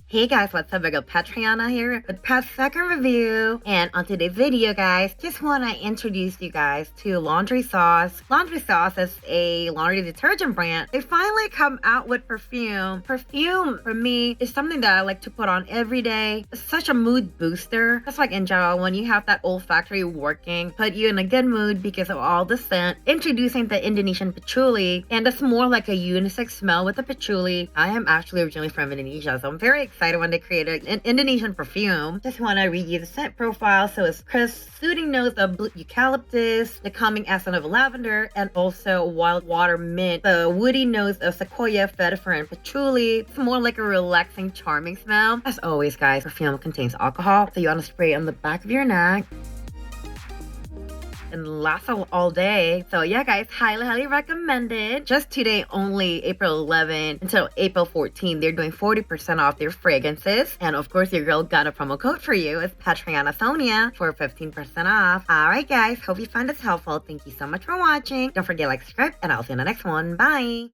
Hey guys, what's up? I got Patriana here with Pat's second review. And on today's video, guys, just want to introduce you guys to Laundry Sauce. Laundry Sauce is a laundry detergent brand. They finally come out with perfume. Perfume, for me, is something that I like to put on every day. It's such a mood booster. Just like in general, when you have that olfactory working, put you in a good mood because of all the scent. Introducing the Indonesian Patchouli, and it's more like a unisex smell with the patchouli. I am actually originally from Indonesia, so I'm very excited when they created an Indonesian perfume. Just want to read you the scent profile. So it's crisp, soothing notes of blue eucalyptus, the calming essence of lavender, and also wild water mint. The woody notes of sequoia, vetiver, and patchouli. It's more like a relaxing, charming smell. As always, guys, perfume contains alcohol, so you want to spray it on the back of your neck and last all day. So yeah, guys, highly recommend it. Just today only, April 11 until April 14, they're doing 40% off their fragrances. And of course, your girl got a promo code for you. It's PATRIANASONIA for 15% off. All right, guys, hope you find this helpful. Thank you so much for watching. Don't forget to like, subscribe, and I'll see you in the next one. Bye.